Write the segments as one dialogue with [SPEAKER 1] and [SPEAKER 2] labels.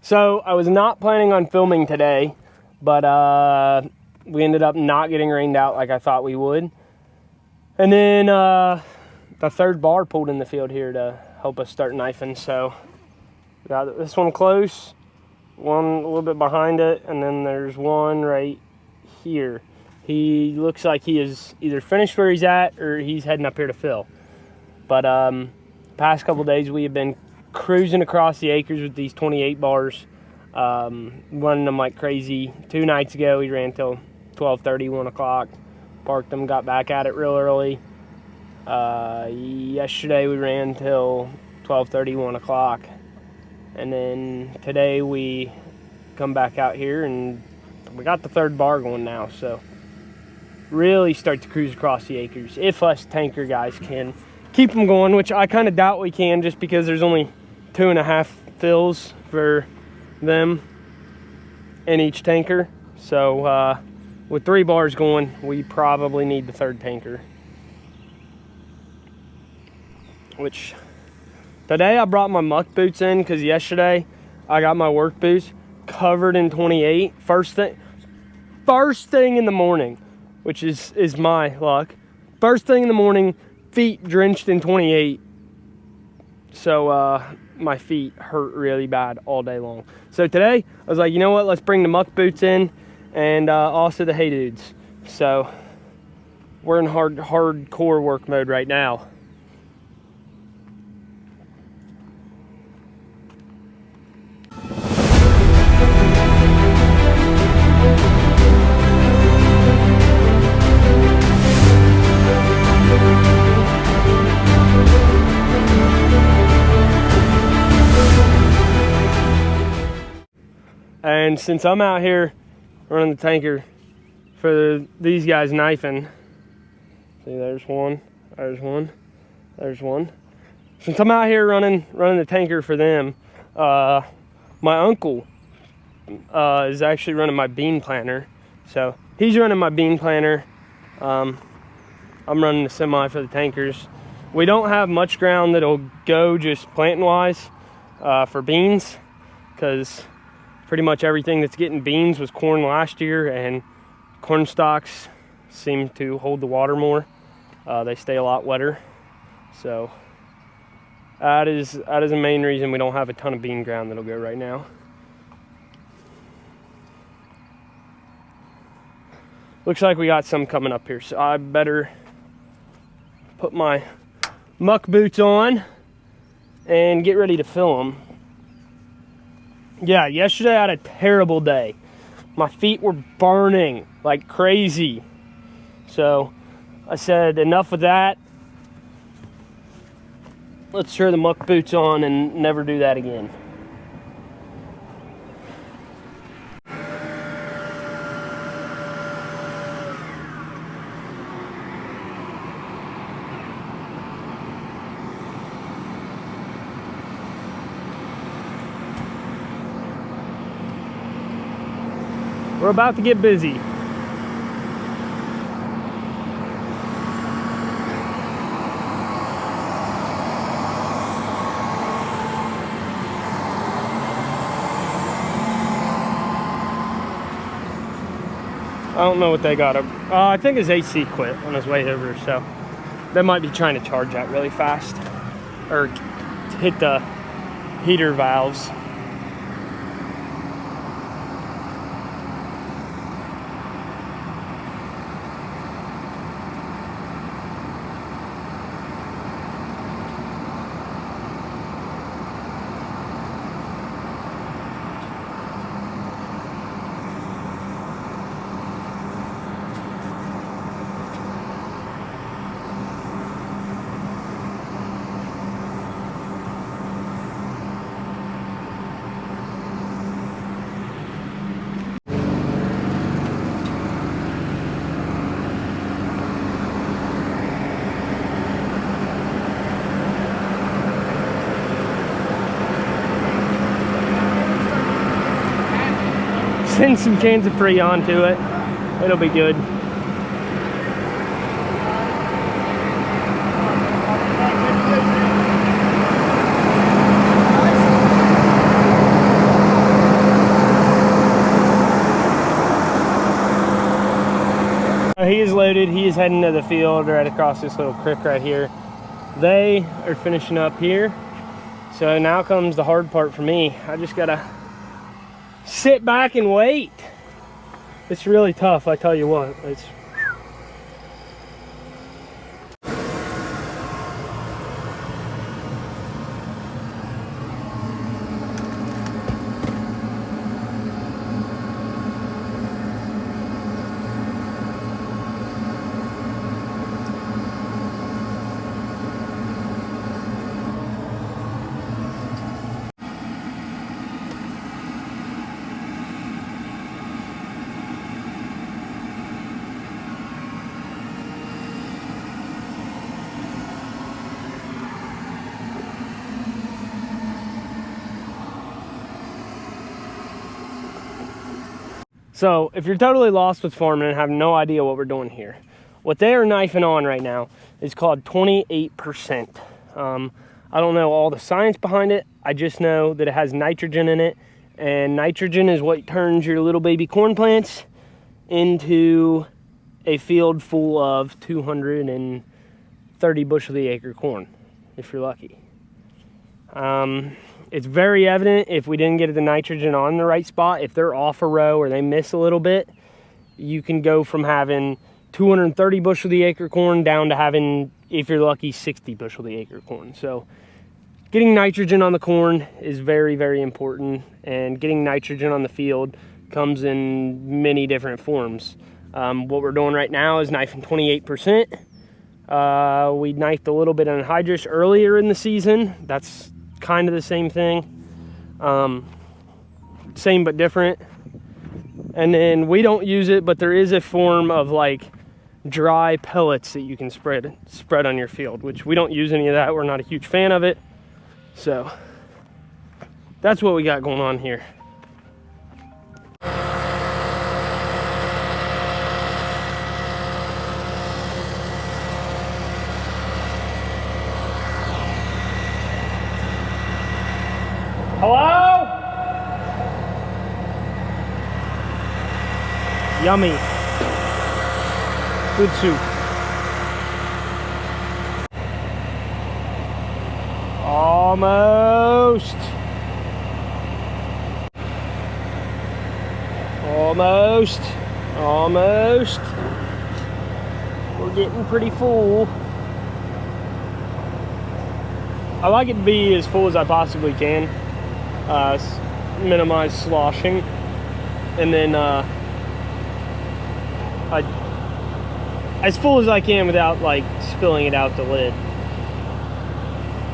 [SPEAKER 1] So I was not planning on filming today, but we ended up not getting rained out like I thought we would. And then the third bar pulled in the field here to help us start knifing. So we got this one close, one a little bit behind it, and then there's one right here. He looks like he is either finished where he's at or he's heading up here to fill. But past couple days we have been cruising across the acres with these 28 bars, running them like crazy. 2 nights ago we ran till 12:30, 1 o'clock, parked them, got back at it real early. Yesterday we ran till 12:30, 1 o'clock, and then today we come back out here and we got the third bar going now. So really start to cruise across the acres if us tanker guys can keep them going, which I kind of doubt we can, just because there's only 2.5 fills for them in each tanker. So with 3 bars going, we probably need the third tanker. Which today I brought my muck boots in because yesterday I got my work boots covered in 28 first thing in the morning, which is my luck. First thing in the morning, feet drenched in 28. So my feet hurt really bad all day long. So today I was like, you know what, let's bring the muck boots in and also the Hey Dudes. So we're in hardcore work mode right now. And since I'm out here running the tanker for these guys knifing, see, there's one, there's one, there's one. Since I'm out here running the tanker for them, my uncle is actually running my bean planter. So he's running my bean planter. I'm running the semi for the tankers. We don't have much ground that'll go just planting wise for beans, because pretty much everything that's getting beans was corn last year, and corn stalks seem to hold the water more. They stay a lot wetter. So that is the main reason we don't have a ton of bean ground that'll go right now. Looks like we got some coming up here, so I better put my muck boots on and get ready to fill them. Yeah, yesterday I had a terrible day. My feet were burning like crazy. So I said, enough of that. Let's throw the muck boots on and never do that again. We're about to get busy. I don't know what they got. I think his AC quit on his way over, so they might be trying to charge that really fast or hit the heater valves. Send some cans of free onto it. It'll be good. he is loaded. He is heading to the field right across this little creek right here. They are finishing up here. So now comes the hard part for me. I just gotta sit back and wait. It's really tough, I tell you what. It's so if you're totally lost with farming and have no idea what we're doing here, what they are knifing on right now is called 28%. I don't know all the science behind it. I just know that it has nitrogen in it, and nitrogen is what turns your little baby corn plants into a field full of 230 bushel the acre corn, if you're lucky. It's very evident if we didn't get the nitrogen on the right spot. If they're off a row or they miss a little bit, you can go from having 230 bushel the acre corn down to having, if you're lucky, 60 bushel the acre corn. So getting nitrogen on the corn is very, very important, and getting nitrogen on the field comes in many different forms. What we're doing right now is knifing 28%. We knifed a little bit anhydrous earlier in the season. That's kind of the same thing, same but different. And then we don't use it, but there is a form of like dry pellets that you can spread on your field, which we don't use any of that. We're not a huge fan of it. So that's what we got going on here. Hello? Yummy. Good soup. Almost. Almost. Almost. We're getting pretty full. I like it to be as full as I possibly can. Minimize sloshing, and then as full as I can without like spilling it out the lid,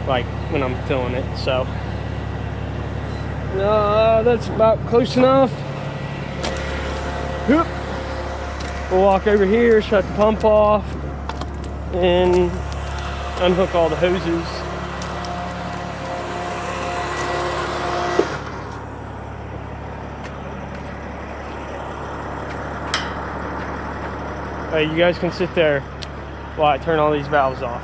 [SPEAKER 1] like when I'm filling it. So that's about close enough. Whoop. We'll walk over here, shut the pump off, and unhook all the hoses. Hey, you guys can sit there while I turn all these valves off.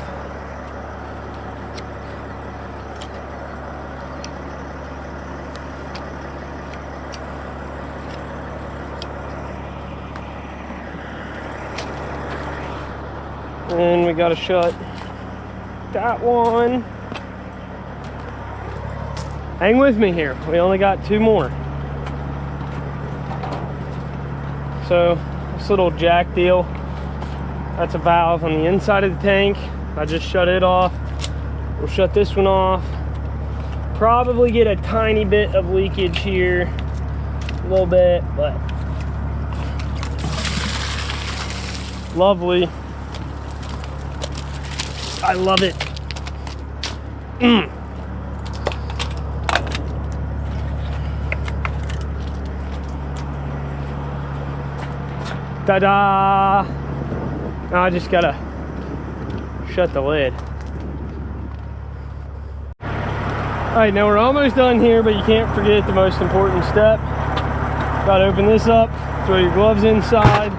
[SPEAKER 1] And we gotta shut that one. Hang with me here. We only got 2 more. So this little jack deal, that's a valve on the inside of the tank. I just shut it off. We'll shut this one off. Probably get a tiny bit of leakage here, a little bit, but lovely. I love it. Ta-da! Now I just gotta shut the lid. Alright, now we're almost done here, but you can't forget the most important step. Gotta open this up, throw your gloves inside.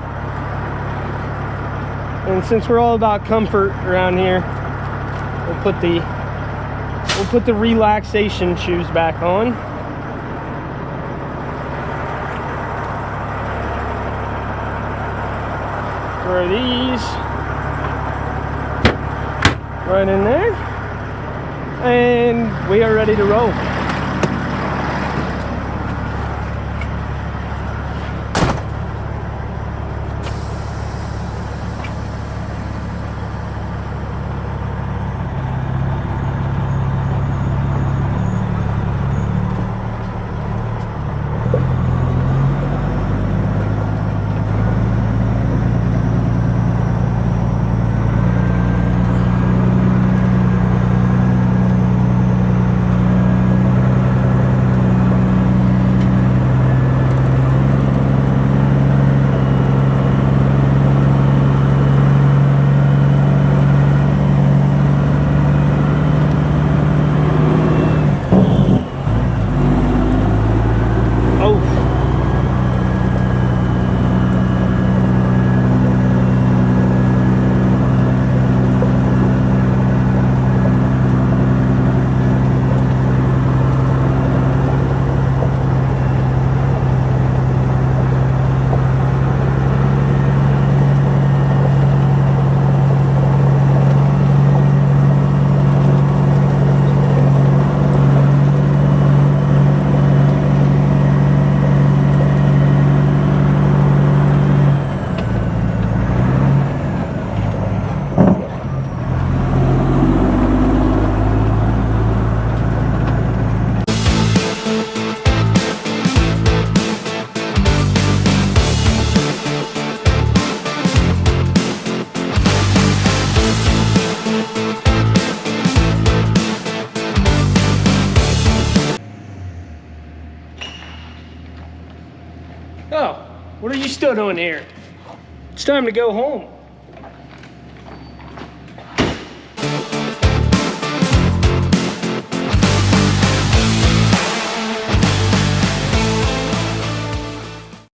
[SPEAKER 1] And since we're all about comfort around here, we'll put the relaxation shoes back on. throw these right in there, and we are ready to roll. Oh, what are you still doing here? It's time to go home.